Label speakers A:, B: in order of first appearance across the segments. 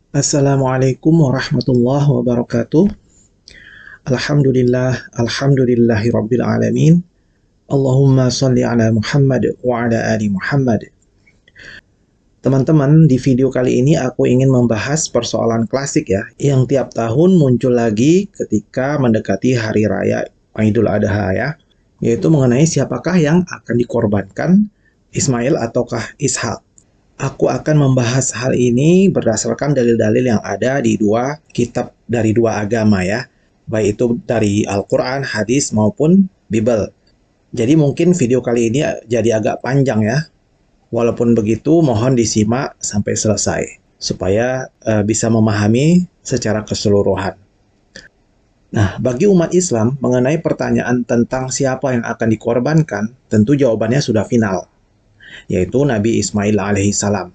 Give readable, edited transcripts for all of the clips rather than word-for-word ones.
A: Assalamualaikum warahmatullahi wabarakatuh. Alhamdulillahi rabbil alamin. Allahumma salli ala Muhammad wa ala ali Muhammad. Teman-teman, di video kali ini aku ingin membahas persoalan klasik ya, yang tiap tahun muncul lagi ketika mendekati hari raya Idul Adha ya, yaitu mengenai siapakah yang akan dikorbankan, Ismail ataukah Ishak. Aku akan membahas hal ini berdasarkan dalil-dalil yang ada di dua kitab dari dua agama ya, baik itu dari Al-Quran, hadis, maupun Bible. Jadi mungkin video kali ini jadi agak panjang ya. Walaupun begitu, mohon disimak sampai selesai, supaya bisa memahami secara keseluruhan. Nah, bagi umat Islam, mengenai pertanyaan tentang siapa yang akan dikorbankan, tentu jawabannya sudah final, yaitu Nabi Ismail alaihissalam.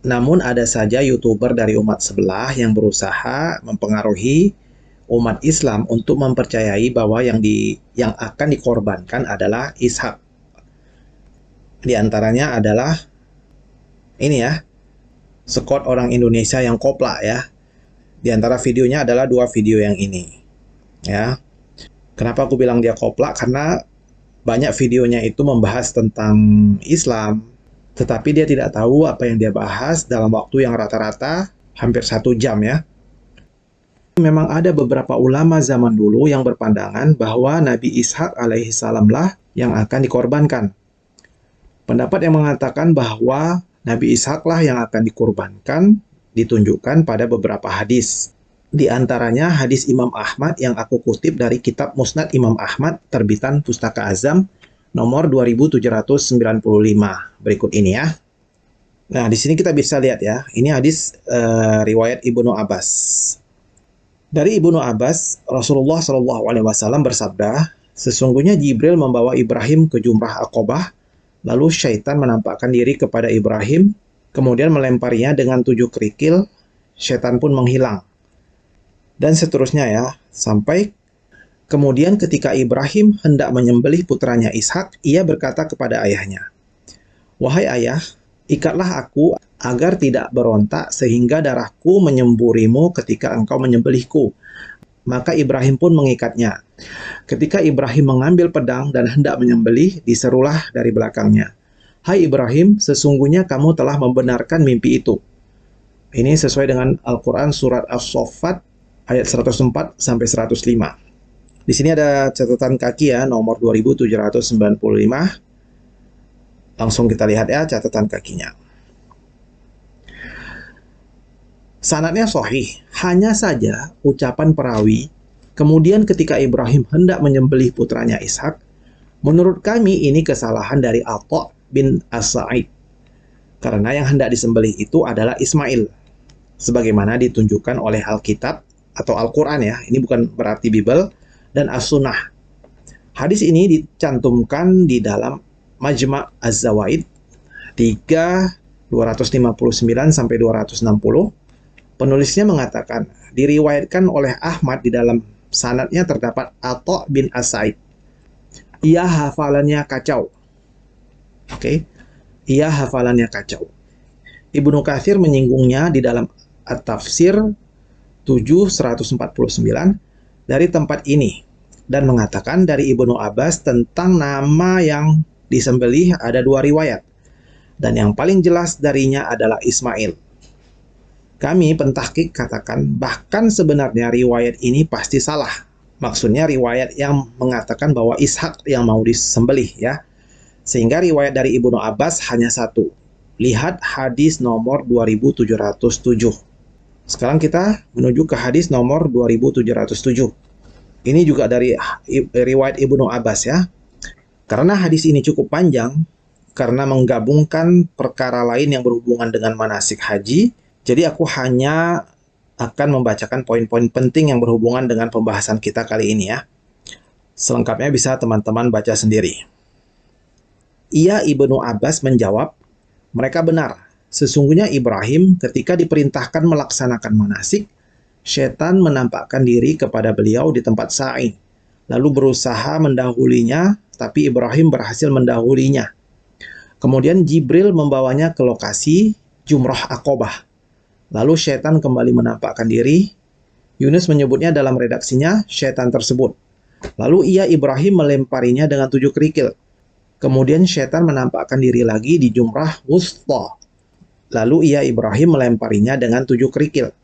A: Namun ada saja YouTuber dari umat sebelah yang berusaha mempengaruhi umat Islam untuk mempercayai bahwa yang akan dikorbankan adalah Ishak. Di antaranya adalah ini ya, Scott orang Indonesia yang kopla ya. Di antara videonya adalah dua video yang ini ya. Kenapa aku bilang dia kopla? Karena banyak videonya itu membahas tentang Islam, tetapi dia tidak tahu apa yang dia bahas dalam waktu yang rata-rata hampir 1 jam ya. Memang ada beberapa ulama zaman dulu yang berpandangan bahwa Nabi Ishak alaihissalam lah yang akan dikorbankan. Pendapat yang mengatakan bahwa Nabi Ishak lah yang akan dikorbankan ditunjukkan pada beberapa hadis. Di antaranya hadis Imam Ahmad yang aku kutip dari kitab Musnad Imam Ahmad terbitan Pustaka Azam nomor 2795. Berikut ini ya. Nah, di sini kita bisa lihat ya. Ini hadis riwayat Ibnu Abbas. Dari Ibnu Abbas, Rasulullah SAW bersabda, sesungguhnya Jibril membawa Ibrahim ke Jumrah Aqobah, lalu syaitan menampakkan diri kepada Ibrahim, kemudian melemparinya dengan 7 kerikil, syaitan pun menghilang. Dan seterusnya ya, sampai kemudian ketika Ibrahim hendak menyembelih putranya Ishak, ia berkata kepada ayahnya, "Wahai ayah, ikatlah aku agar tidak berontak sehingga darahku menyemburimu ketika engkau menyembelihku." Maka Ibrahim pun mengikatnya. Ketika Ibrahim mengambil pedang dan hendak menyembelih, diserulah dari belakangnya, "Hai Ibrahim, sesungguhnya kamu telah membenarkan mimpi itu." Ini sesuai dengan Al-Quran surat As-Saffat ayat 104 sampai 105. Di sini ada catatan kaki ya, nomor 2795. Langsung kita lihat ya catatan kakinya. Sanadnya sahih, hanya saja ucapan perawi, kemudian ketika Ibrahim hendak menyembelih putranya Ishak, menurut kami ini kesalahan dari Atha bin As-Sa'id. Karena yang hendak disembelih itu adalah Ismail, sebagaimana ditunjukkan oleh Alkitab atau Al-Quran ya, ini bukan berarti Bible, dan As-Sunnah. Hadis ini dicantumkan di dalam Majma' Az-Zawaid 3, 259 sampai 260. Penulisnya mengatakan, diriwayatkan oleh Ahmad di dalam sanadnya terdapat Atha bin As-Sa'id. Ia hafalannya kacau. Oke. Ia hafalannya kacau. Ibnu Katsir menyinggungnya di dalam At-Tafsir 7/149 dari tempat ini dan mengatakan dari Ibnu Abbas tentang nama yang disembelih ada 2 riwayat. Dan yang paling jelas darinya adalah Ismail. Kami pentahkik katakan bahkan sebenarnya riwayat ini pasti salah. Maksudnya riwayat yang mengatakan bahwa Ishak yang mau disembelih ya. Sehingga riwayat dari Ibnu Abbas hanya satu. Lihat hadis nomor 2707. Sekarang kita menuju ke hadis nomor 2707. Ini juga dari riwayat Ibnu Abbas ya. Karena hadis ini cukup panjang, karena menggabungkan perkara lain yang berhubungan dengan manasik haji, jadi aku hanya akan membacakan poin-poin penting yang berhubungan dengan pembahasan kita kali ini ya. Selengkapnya bisa teman-teman baca sendiri. Ia Ibnu Abbas menjawab, mereka benar. Sesungguhnya Ibrahim ketika diperintahkan melaksanakan manasik, syaitan menampakkan diri kepada beliau di tempat sa'i, lalu berusaha mendahulinya, tapi Ibrahim berhasil mendahulinya. Kemudian Jibril membawanya ke lokasi Jumrah Aqobah. Lalu syaitan kembali menampakkan diri. Yunus menyebutnya dalam redaksinya syaitan tersebut. Lalu ia Ibrahim melemparinya dengan 7 kerikil. Kemudian syaitan menampakkan diri lagi di jumrah wusta. Lalu ia Ibrahim melemparinya dengan 7 kerikil.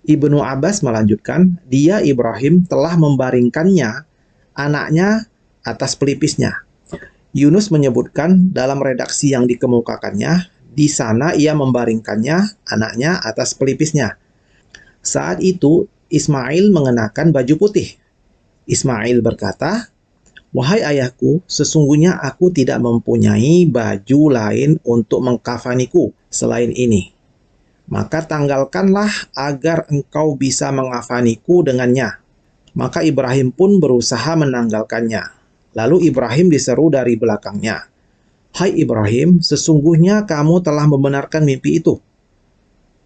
A: Ibnu Abbas melanjutkan, dia Ibrahim telah membaringkannya, anaknya atas pelipisnya. Yunus menyebutkan dalam redaksi yang dikemukakannya, di sana ia membaringkannya, anaknya atas pelipisnya. Saat itu Ismail mengenakan baju putih. Ismail berkata, "Wahai ayahku, sesungguhnya aku tidak mempunyai baju lain untuk mengkafaniku selain ini. Maka tanggalkanlah agar engkau bisa mengafaniku dengannya." Maka Ibrahim pun berusaha menanggalkannya. Lalu Ibrahim diseru dari belakangnya, "Hai Ibrahim, sesungguhnya kamu telah membenarkan mimpi itu."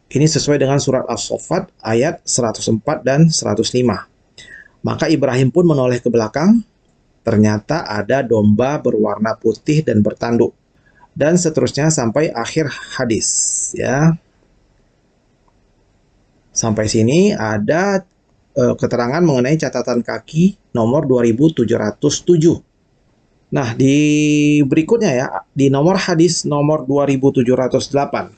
A: Ini sesuai dengan surat As-Saffat ayat 104 dan 105. Maka Ibrahim pun menoleh ke belakang. Ternyata ada domba berwarna putih dan bertanduk. Dan seterusnya sampai akhir hadis, ya. Sampai sini ada keterangan mengenai catatan kaki nomor 2707. Nah, di berikutnya ya, di nomor hadis nomor 2708.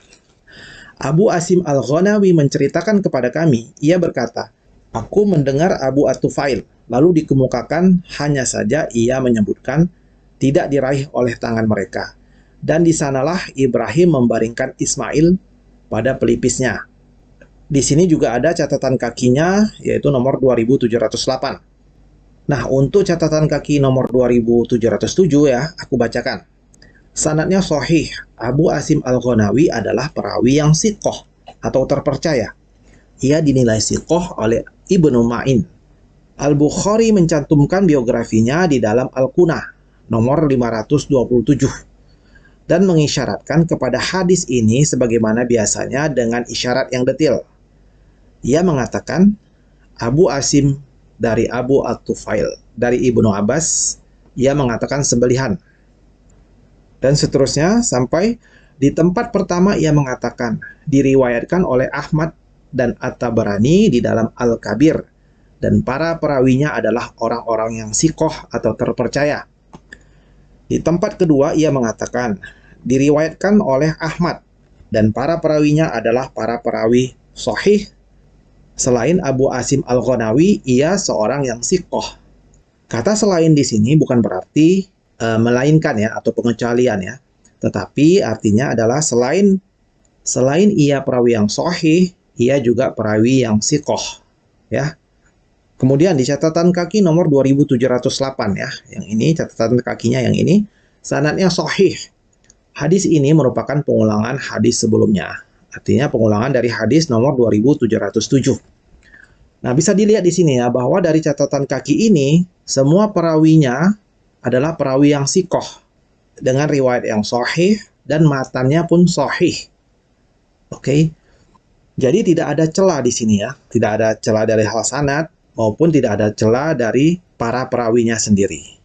A: Abu Asim Al-Ghanawi menceritakan kepada kami, ia berkata, "Aku mendengar Abu At-Tufail, lalu dikemukakan hanya saja ia menyebutkan tidak diraih oleh tangan mereka. Dan di sanalah Ibrahim membaringkan Ismail pada pelipisnya." Di sini juga ada catatan kakinya, yaitu nomor 2708. Nah, untuk catatan kaki nomor 2707 ya, aku bacakan. Sanadnya sahih, Abu Asim Al-Ghanawi adalah perawi yang siqoh atau terpercaya. Ia dinilai siqoh oleh Ibnu Ma'in. Al-Bukhari mencantumkan biografinya di dalam Al-Kunah, nomor 527, dan mengisyaratkan kepada hadis ini sebagaimana biasanya dengan isyarat yang detail. Ia mengatakan, Abu Asim dari Abu At-Tufail, dari Ibnu Abbas, ia mengatakan sembelihan. Dan seterusnya sampai di tempat pertama ia mengatakan, diriwayatkan oleh Ahmad dan At-Tabarani di dalam Al-Kabir, dan para perawinya adalah orang-orang yang siqoh atau terpercaya. Di tempat kedua ia mengatakan, diriwayatkan oleh Ahmad, dan para perawinya adalah para perawi sahih. Selain Abu Asim Al-Ghanawi, ia seorang yang siqoh. Kata selain di sini bukan berarti melainkan ya atau pengecualian ya, tetapi artinya adalah selain ia perawi yang sahih, ia juga perawi yang siqoh ya. Kemudian di catatan kaki nomor 2708 ya, yang ini catatan kakinya yang ini, sanadnya sahih. Hadis ini merupakan pengulangan hadis sebelumnya, artinya pengulangan dari hadis nomor 2707. Nah, bisa dilihat di sini ya bahwa dari catatan kaki ini semua perawinya adalah perawi yang siqoh dengan riwayat yang sahih dan matannya pun sahih. Oke. Jadi tidak ada celah di sini ya, tidak ada celah dari hal sanad maupun tidak ada celah dari para perawinya sendiri.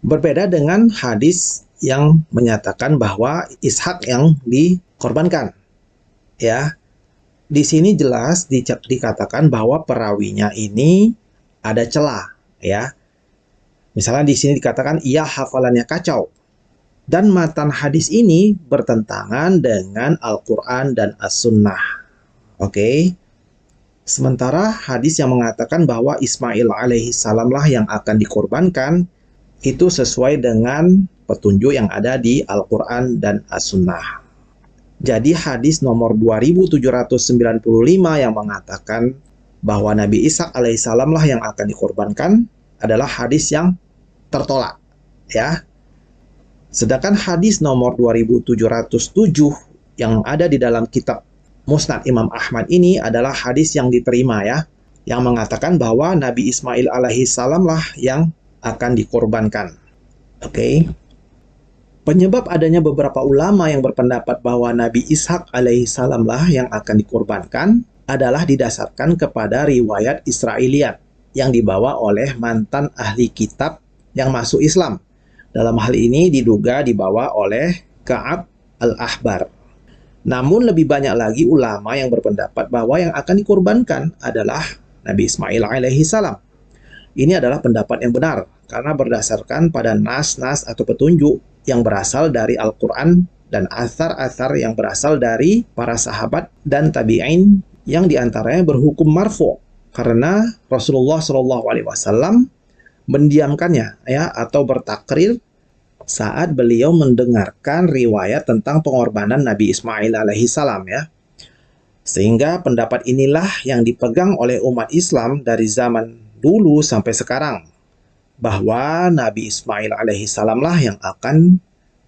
A: Berbeda dengan hadis yang menyatakan bahwa Ishak yang dikorbankan. Ya. Di sini jelas dikatakan bahwa perawinya ini ada celah ya. Misalnya di sini dikatakan ia hafalannya kacau. Dan matan hadis ini bertentangan dengan Al-Quran dan As-Sunnah. Oke. Sementara hadis yang mengatakan bahwa Ismail alaihi salam lah yang akan dikorbankan, itu sesuai dengan petunjuk yang ada di Al-Quran dan As-Sunnah. Jadi hadis nomor 2795 yang mengatakan bahwa Nabi Ishak alaihi salam lah yang akan dikorbankan adalah hadis yang tertolak ya. Sedangkan hadis nomor 2707 yang ada di dalam kitab Musnad Imam Ahmad ini adalah hadis yang diterima ya, yang mengatakan bahwa Nabi Ismail alaihi salam lah yang akan dikorbankan. Oke. Penyebab adanya beberapa ulama yang berpendapat bahwa Nabi Ishak alaihi salam lah yang akan dikorbankan adalah didasarkan kepada riwayat Israiliyat yang dibawa oleh mantan ahli kitab yang masuk Islam. Dalam hal ini diduga dibawa oleh Ka'ab al-Ahbar. Namun lebih banyak lagi ulama yang berpendapat bahwa yang akan dikorbankan adalah Nabi Ismail alaihi salam. Ini adalah pendapat yang benar karena berdasarkan pada nas-nas atau petunjuk yang berasal dari Al-Quran dan athar-athar yang berasal dari para sahabat dan tabi'in yang diantaranya berhukum marfu karena Rasulullah Shallallahu Alaihi Wasallam mendiamkannya ya atau bertakrir saat beliau mendengarkan riwayat tentang pengorbanan Nabi Ismail alaihi salam ya. Sehingga pendapat inilah yang dipegang oleh umat Islam dari zaman dulu sampai sekarang, bahwa Nabi Ismail alaihi salam lah yang akan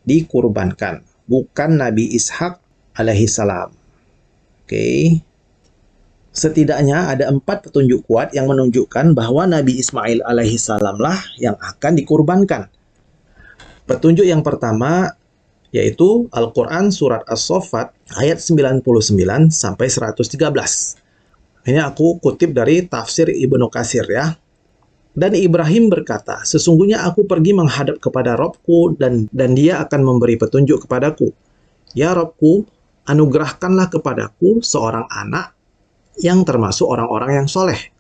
A: dikurbankan, bukan Nabi Ishak alaihi salam. Oke. Setidaknya ada 4 petunjuk kuat yang menunjukkan bahwa Nabi Ismail alaihi salam lah yang akan dikurbankan. Petunjuk yang pertama yaitu Al-Quran Surat As-Saffat ayat 99 sampai 113. Ini aku kutip dari tafsir Ibnu Katsir ya. Dan Ibrahim berkata, sesungguhnya aku pergi menghadap kepada Robku dan dia akan memberi petunjuk kepadaku. Ya Robku, anugerahkanlah kepadaku seorang anak yang termasuk orang-orang yang soleh.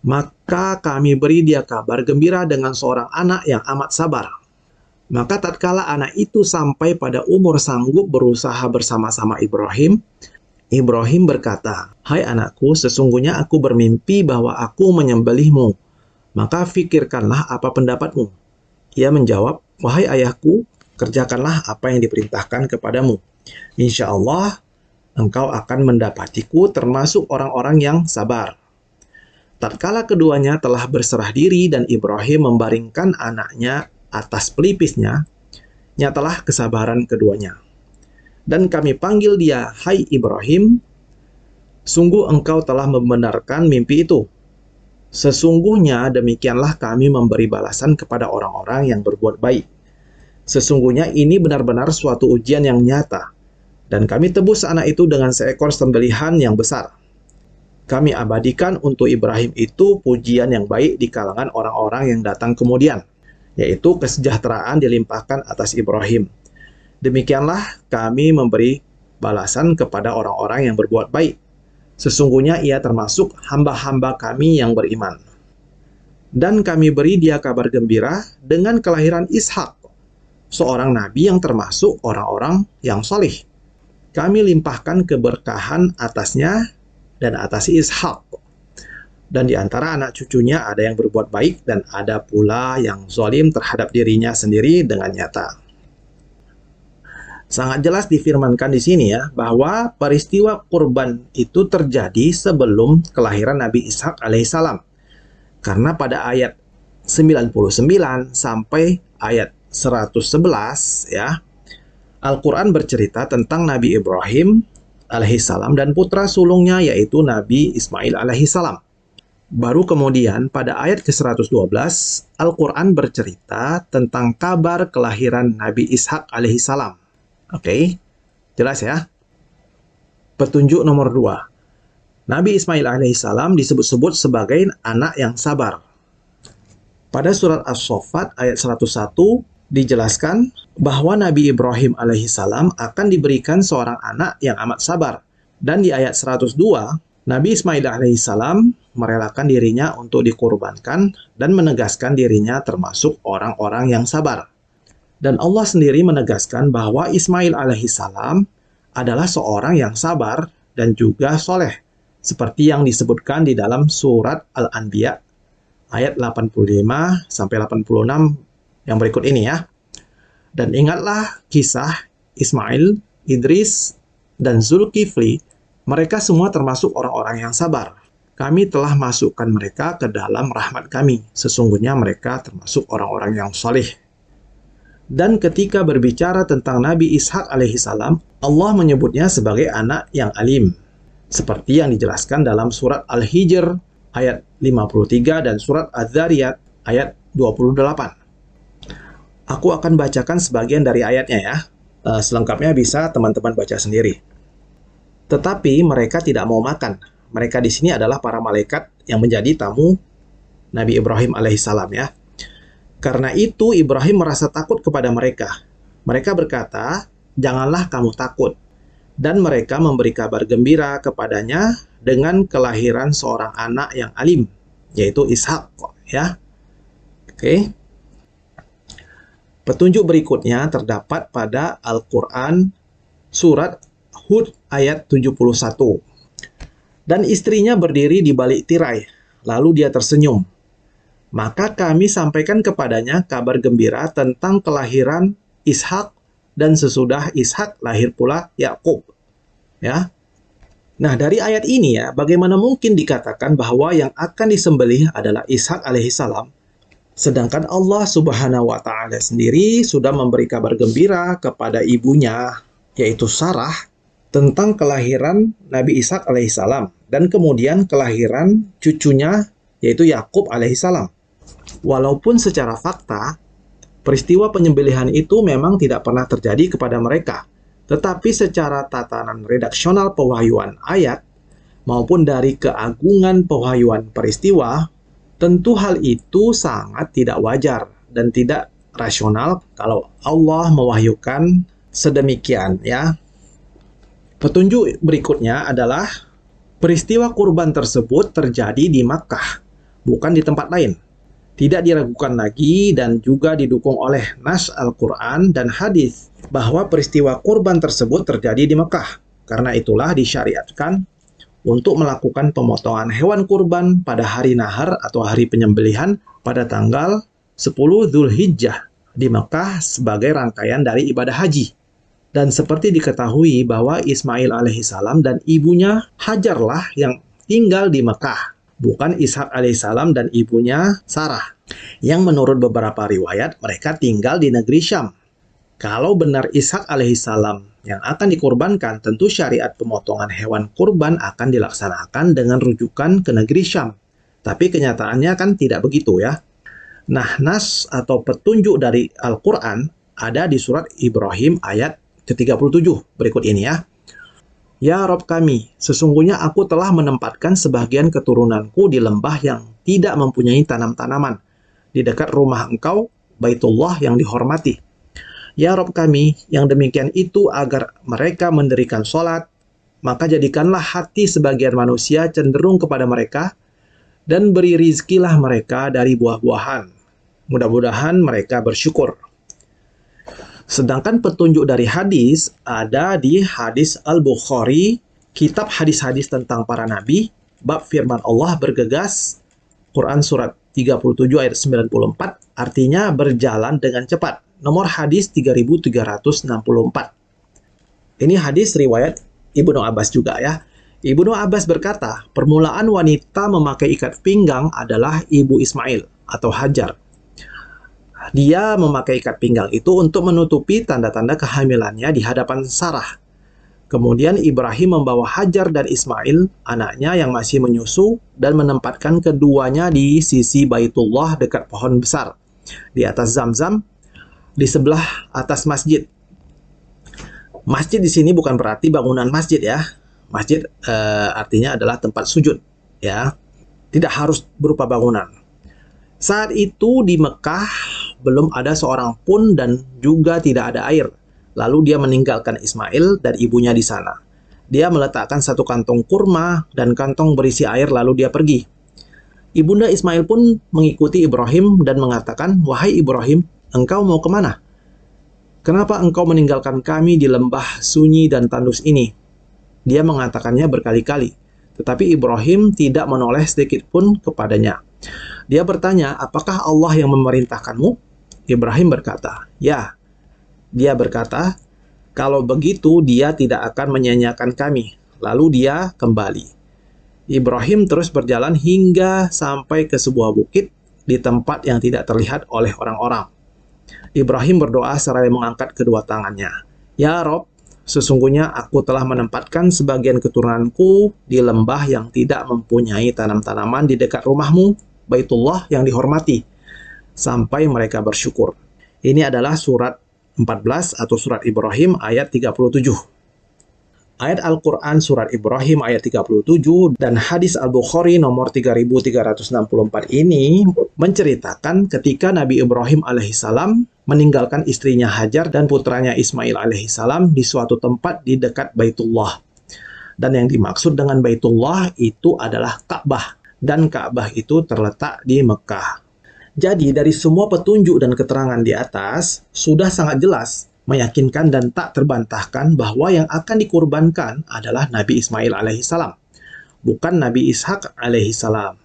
A: Maka kami beri dia kabar gembira dengan seorang anak yang amat sabar. Maka tatkala anak itu sampai pada umur sanggup berusaha bersama-sama Ibrahim, Ibrahim berkata, "Hai anakku, sesungguhnya aku bermimpi bahwa aku menyembelihmu. Maka fikirkanlah apa pendapatmu." Ia menjawab, "Wahai ayahku, kerjakanlah apa yang diperintahkan kepadamu. Insya Allah, engkau akan mendapatiku termasuk orang-orang yang sabar." Tatkala keduanya telah berserah diri dan Ibrahim membaringkan anaknya atas pelipisnya, nyatalah kesabaran keduanya. Dan kami panggil dia, "Hai Ibrahim, sungguh engkau telah membenarkan mimpi itu. Sesungguhnya demikianlah kami memberi balasan kepada orang-orang yang berbuat baik. Sesungguhnya ini benar-benar suatu ujian yang nyata. Dan kami tebus anak itu dengan seekor sembelihan yang besar. Kami abadikan untuk Ibrahim itu pujian yang baik di kalangan orang-orang yang datang kemudian, yaitu kesejahteraan dilimpahkan atas Ibrahim. Demikianlah kami memberi balasan kepada orang-orang yang berbuat baik. Sesungguhnya ia termasuk hamba-hamba kami yang beriman. Dan kami beri dia kabar gembira dengan kelahiran Ishak, seorang nabi yang termasuk orang-orang yang soleh. Kami limpahkan keberkahan atasnya dan atas Ishak. Dan di antara anak cucunya ada yang berbuat baik dan ada pula yang zalim terhadap dirinya sendiri dengan nyata. Sangat jelas difirmankan di sini ya, bahwa peristiwa kurban itu terjadi sebelum kelahiran Nabi Ishak alaihissalam. Karena pada ayat 99 sampai ayat 111 ya, Al-Quran bercerita tentang Nabi Ibrahim alaihissalam dan putra sulungnya yaitu Nabi Ismail alaihissalam. Baru kemudian pada ayat ke-112, Al-Quran bercerita tentang kabar kelahiran Nabi Ishak alaihissalam. Oke, jelas ya? Petunjuk nomor 2. Nabi Ismail alaihissalam disebut-sebut sebagai anak yang sabar. Pada surat As-Saffat ayat 101 dijelaskan bahwa Nabi Ibrahim alaihissalam akan diberikan seorang anak yang amat sabar. Dan di ayat 102, Nabi Ismail alaihissalam merelakan dirinya untuk dikurbankan dan menegaskan dirinya termasuk orang-orang yang sabar. Dan Allah sendiri menegaskan bahwa Ismail alaihissalam adalah seorang yang sabar dan juga soleh, seperti yang disebutkan di dalam surat Al-Anbiya ayat 85 sampai 86 yang berikut ini ya. Dan ingatlah kisah Ismail, Idris, dan Zulkifli, mereka semua termasuk orang-orang yang sabar. Kami telah masukkan mereka ke dalam rahmat kami. Sesungguhnya mereka termasuk orang-orang yang soleh. Dan ketika berbicara tentang Nabi Ishak alaihissalam, Allah menyebutnya sebagai anak yang alim. Seperti yang dijelaskan dalam surat Al-Hijr ayat 53 dan surat Az-Zariyat ayat 28. Aku akan bacakan sebagian dari ayatnya ya. Selengkapnya bisa teman-teman baca sendiri. Tetapi mereka tidak mau makan. Mereka di sini adalah para malaikat yang menjadi tamu Nabi Ibrahim alaihissalam ya. Karena itu Ibrahim merasa takut kepada mereka. Mereka berkata, "Janganlah kamu takut. Dan mereka memberi kabar gembira kepadanya dengan kelahiran seorang anak yang alim, yaitu Ishak, ya. Oke. Petunjuk berikutnya terdapat pada Al-Quran surat Hud ayat 71. Dan istrinya berdiri di balik tirai, lalu dia tersenyum. Maka kami sampaikan kepadanya kabar gembira tentang kelahiran Ishak, dan sesudah Ishak lahir pula Yakub. Ya. Nah, dari ayat ini ya, bagaimana mungkin dikatakan bahwa yang akan disembelih adalah Ishak alaihissalam, sedangkan Allah Subhanahu wa taala sendiri sudah memberi kabar gembira kepada ibunya, yaitu Sarah, tentang kelahiran Nabi Ishak alaihissalam dan kemudian kelahiran cucunya, yaitu Yakub alaihissalam. Walaupun secara fakta peristiwa penyembelihan itu memang tidak pernah terjadi kepada mereka, tetapi secara tatanan redaksional pewahyuan ayat maupun dari keagungan pewahyuan peristiwa, tentu hal itu sangat tidak wajar dan tidak rasional kalau Allah mewahyukan sedemikian, ya. Petunjuk berikutnya adalah peristiwa kurban tersebut terjadi di Makkah, bukan di tempat lain. Tidak diragukan lagi dan juga didukung oleh nas Al-Quran dan hadis bahwa peristiwa kurban tersebut terjadi di Mekah. Karena itulah disyariatkan untuk melakukan pemotongan hewan kurban pada hari nahar atau hari penyembelihan pada tanggal 10 Dzulhijjah di Mekah sebagai rangkaian dari ibadah haji. Dan seperti diketahui bahwa Ismail alaihissalam dan ibunya Hajarlah yang tinggal di Mekah, bukan Ishak alaihissalam dan ibunya Sarah, yang menurut beberapa riwayat mereka tinggal di negeri Syam. Kalau benar Ishak alaihissalam yang akan dikurbankan, tentu syariat pemotongan hewan kurban akan dilaksanakan dengan rujukan ke negeri Syam. Tapi kenyataannya kan tidak begitu, ya. Nah, nas atau petunjuk dari Al-Quran ada di surat Ibrahim ayat ke-37 berikut ini, ya. Ya Rob kami, sesungguhnya aku telah menempatkan sebagian keturunanku di lembah yang tidak mempunyai tanam-tanaman, di dekat rumah engkau, Baitullah yang dihormati. Ya Rob kami, yang demikian itu agar mereka mendirikan sholat, maka jadikanlah hati sebagian manusia cenderung kepada mereka, dan beri rizkilah mereka dari buah-buahan. Mudah-mudahan mereka bersyukur. Sedangkan petunjuk dari hadis ada di hadis Al-Bukhari, kitab hadis-hadis tentang para nabi, bab firman Allah bergegas, Quran surat 37 ayat 94, artinya berjalan dengan cepat. Nomor hadis 3364. Ini hadis riwayat Ibnu Abbas juga, ya. Ibnu Abbas berkata, permulaan wanita memakai ikat pinggang adalah ibu Ismail atau Hajar. Dia memakai ikat pinggang itu untuk menutupi tanda-tanda kehamilannya di hadapan Sarah. Kemudian Ibrahim membawa Hajar dan Ismail, anaknya yang masih menyusu, dan menempatkan keduanya di sisi Baitullah dekat pohon besar, di atas Zamzam, di sebelah atas masjid. Masjid di sini bukan berarti bangunan masjid, ya. Masjid artinya adalah tempat sujud, ya. Tidak harus berupa bangunan. Saat itu di Mekah belum ada seorang pun dan juga tidak ada air. Lalu dia meninggalkan Ismail dan ibunya di sana. Dia meletakkan satu kantong kurma dan kantong berisi air lalu dia pergi. Ibunda Ismail pun mengikuti Ibrahim dan mengatakan, "Wahai Ibrahim, engkau mau kemana? Kenapa engkau meninggalkan kami di lembah sunyi dan tandus ini?" Dia mengatakannya berkali-kali, tetapi Ibrahim tidak menoleh sedikit pun kepadanya. Dia bertanya, "Apakah Allah yang memerintahkanmu?" Ibrahim berkata, "Ya." Dia berkata, "Kalau begitu dia tidak akan menyanyiakan kami." Lalu dia kembali. Ibrahim terus berjalan hingga sampai ke sebuah bukit di tempat yang tidak terlihat oleh orang-orang. Ibrahim berdoa seraya mengangkat kedua tangannya. "Ya Rob, sesungguhnya aku telah menempatkan sebagian keturunanku di lembah yang tidak mempunyai tanam-tanaman di dekat rumahmu, Baitullah yang dihormati, sampai mereka bersyukur." Ini adalah surat 14 atau surat Ibrahim ayat 37. Ayat Al-Quran surat Ibrahim ayat 37 dan hadis Al-Bukhari nomor 3364 ini menceritakan ketika Nabi Ibrahim alaihissalam meninggalkan istrinya Hajar dan putranya Ismail alaihissalam di suatu tempat di dekat Baitullah. Dan yang dimaksud dengan Baitullah itu adalah Ka'bah. Dan Ka'bah itu terletak di Mekah. Jadi dari semua petunjuk dan keterangan di atas, sudah sangat jelas, meyakinkan dan tak terbantahkan bahwa yang akan dikurbankan adalah Nabi Ismail alaihissalam, bukan Nabi Ishak alaihissalam.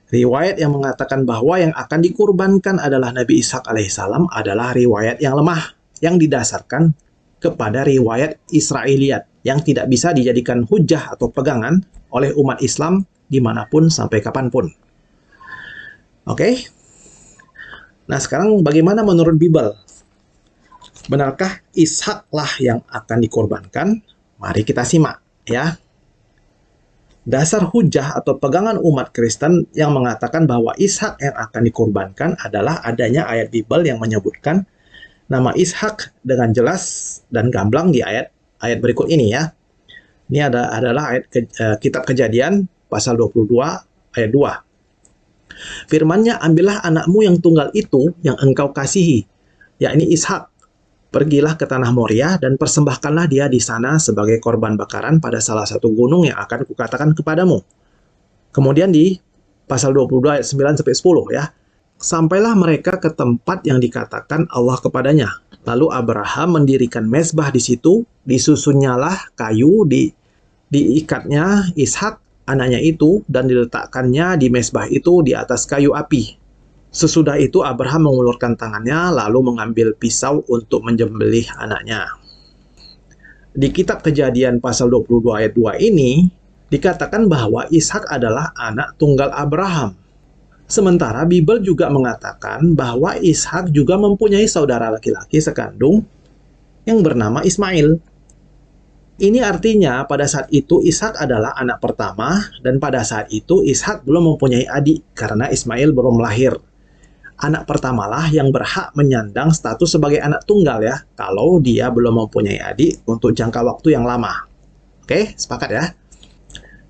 A: Riwayat yang mengatakan bahwa yang akan dikurbankan adalah Nabi Ishak alaihissalam adalah riwayat yang lemah, yang didasarkan kepada riwayat Israiliyat, yang tidak bisa dijadikan hujah atau pegangan oleh umat Islam dimanapun sampai kapanpun. Oke? Nah, sekarang bagaimana menurut Bible? Benarkah Ishaklah yang akan dikorbankan? Mari kita simak, ya. Dasar hujah atau pegangan umat Kristen yang mengatakan bahwa Ishak yang akan dikorbankan adalah adanya ayat Bible yang menyebutkan nama Ishak dengan jelas dan gamblang di ayat berikut ini, ya. Ini adalah ayat Kitab Kejadian pasal 22 ayat 2. Firman-Nya, ambillah anakmu yang tunggal itu yang engkau kasihi, yakni Ishak. Pergilah ke tanah Moria dan persembahkanlah dia di sana sebagai korban bakaran pada salah satu gunung yang akan kukatakan kepadamu. Kemudian di pasal 22 ayat 9 sampai 10, ya. Sampailah mereka ke tempat yang dikatakan Allah kepadanya. Lalu Abraham mendirikan mezbah di situ, disusunnyalah kayu, diikatnya Ishak anaknya itu, dan diletakkannya di mezbah itu di atas kayu api. Sesudah itu Abraham mengulurkan tangannya lalu mengambil pisau untuk menyembelih anaknya. Di kitab Kejadian pasal 22 ayat 2 ini dikatakan bahwa Ishak adalah anak tunggal Abraham. Sementara Bible juga mengatakan bahwa Ishak juga mempunyai saudara laki-laki sekandung yang bernama Ismail. Ini artinya pada saat itu Ishak adalah anak pertama, dan pada saat itu Ishak belum mempunyai adik karena Ismail belum lahir. Anak pertamalah yang berhak menyandang status sebagai anak tunggal, ya, kalau dia belum mempunyai adik untuk jangka waktu yang lama. Oke, sepakat ya?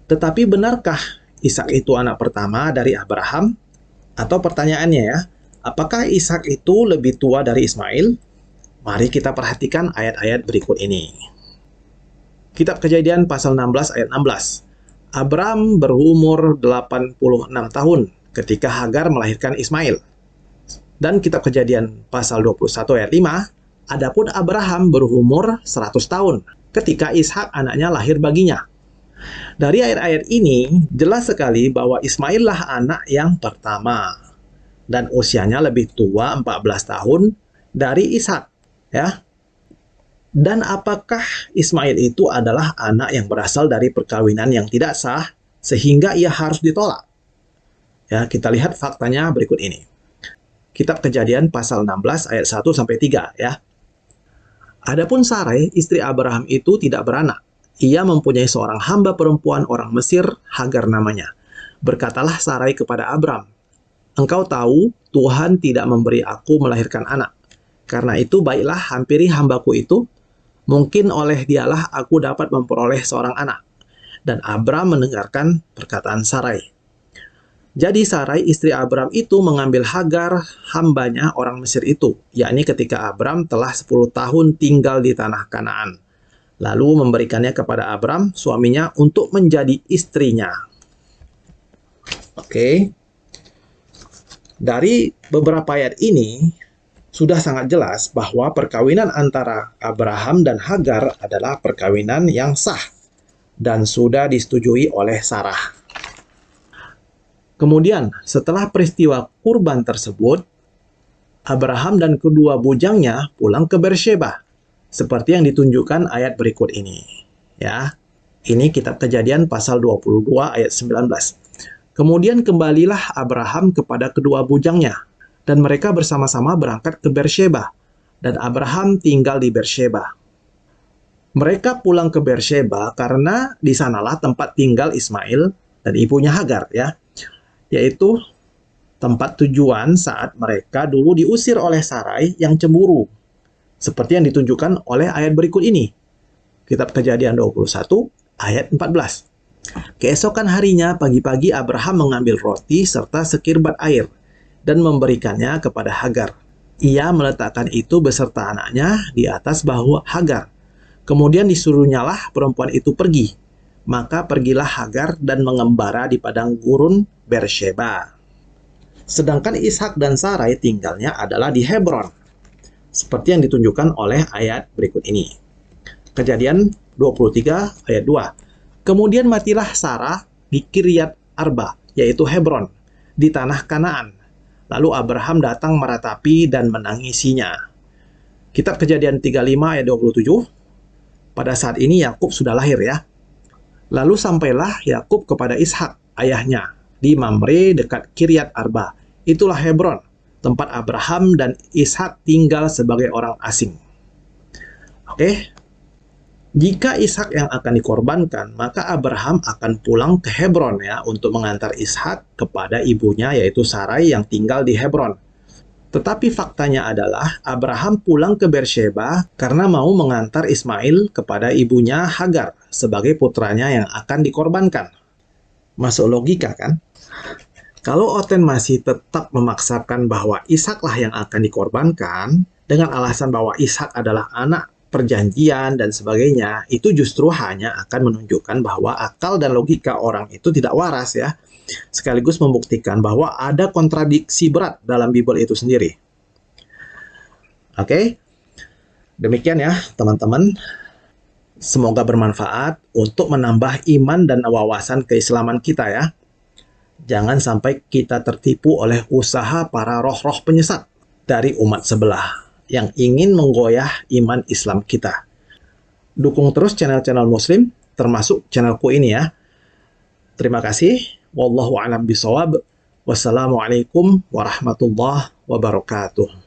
A: Tetapi benarkah Ishak itu anak pertama dari Abraham? Atau pertanyaannya, ya, apakah Ishak itu lebih tua dari Ismail? Mari kita perhatikan ayat-ayat berikut ini. Kitab Kejadian pasal 16 ayat 16. Abram berumur 86 tahun ketika Hagar melahirkan Ismail. Dan Kitab Kejadian pasal 21 ayat 5, adapun Abraham berumur 100 tahun ketika Ishak anaknya lahir baginya. Dari ayat-ayat ini jelas sekali bahwa Ismail lah anak yang pertama dan usianya lebih tua 14 tahun dari Ishak, ya. Dan apakah Ismail itu adalah anak yang berasal dari perkawinan yang tidak sah sehingga ia harus ditolak? Ya, kita lihat faktanya berikut ini. Kitab Kejadian pasal 16 ayat 1 sampai 3, ya. Adapun Sarai, istri Abraham itu tidak beranak. Ia mempunyai seorang hamba perempuan orang Mesir, Hagar namanya. Berkatalah Sarai kepada Abram, "Engkau tahu Tuhan tidak memberi aku melahirkan anak. Karena itu baiklah hampiri hambaku itu, mungkin oleh dialah aku dapat memperoleh seorang anak." Dan Abram mendengarkan perkataan Sarai. Jadi Sarai istri Abram itu mengambil Hagar hambanya orang Mesir itu, yakni ketika Abram telah 10 tahun tinggal di tanah Kanaan. Lalu memberikannya kepada Abram, suaminya, untuk menjadi istrinya. Oke. Dari beberapa ayat ini, sudah sangat jelas bahwa perkawinan antara Abraham dan Hagar adalah perkawinan yang sah dan sudah disetujui oleh Sarah. Kemudian, setelah peristiwa kurban tersebut, Abraham dan kedua bujangnya pulang ke Beersheba, seperti yang ditunjukkan ayat berikut ini. Ya, ini Kitab Kejadian pasal 22 ayat 19. Kemudian kembalilah Abraham kepada kedua bujangnya, dan mereka bersama-sama berangkat ke Beersheba, dan Abraham tinggal di Beersheba. Mereka pulang ke Beersheba karena di sanalah tempat tinggal Ismail dan ibunya Hagar, ya. Yaitu tempat tujuan saat mereka dulu diusir oleh Sarai yang cemburu. Seperti yang ditunjukkan oleh ayat berikut ini. Kitab Kejadian 21 ayat 14. Keesokan harinya pagi-pagi Abraham mengambil roti serta sekirbat air dan memberikannya kepada Hagar. Ia meletakkan itu beserta anaknya di atas bahu Hagar. Kemudian disuruhnyalah perempuan itu pergi. Maka pergilah Hagar dan mengembara di padang gurun Bersheba. Sedangkan Ishak dan Sarai tinggalnya adalah di Hebron, seperti yang ditunjukkan oleh ayat berikut ini. Kejadian 23 ayat 2. Kemudian matilah Sarah di Kiryat Arba, yaitu Hebron, di tanah Kanaan. Lalu Abraham datang meratapi dan menangisinya. Kitab Kejadian 35 ayat 27. Pada saat ini Yakub sudah lahir ya. Lalu sampailah Yakub kepada Ishak, ayahnya, di Mamre dekat Kiryat Arba. Itulah Hebron, tempat Abraham dan Ishak tinggal sebagai orang asing. Oke. Jika Ishak yang akan dikorbankan, maka Abraham akan pulang ke Hebron ya untuk mengantar Ishak kepada ibunya yaitu Sarai yang tinggal di Hebron. Tetapi faktanya adalah Abraham pulang ke Bersheba karena mau mengantar Ismail kepada ibunya Hagar sebagai putranya yang akan dikorbankan. Masuk logika kan? Kalau Oten masih tetap memaksakan bahwa Ishaklah yang akan dikorbankan dengan alasan bahwa Ishak adalah anak perjanjian dan sebagainya, itu justru hanya akan menunjukkan bahwa akal dan logika orang itu tidak waras ya, sekaligus membuktikan bahwa ada kontradiksi berat dalam Bible itu sendiri. Oke, demikian ya teman-teman. Semoga bermanfaat untuk menambah iman dan wawasan keislaman kita ya. Jangan sampai kita tertipu oleh usaha para roh-roh penyesat dari umat sebelah yang ingin menggoyah iman Islam kita. Dukung terus channel-channel Muslim, termasuk channelku ini ya. Terima kasih. Wallahu a'lam bishawab. Wassalamualaikum warahmatullahi wabarakatuh.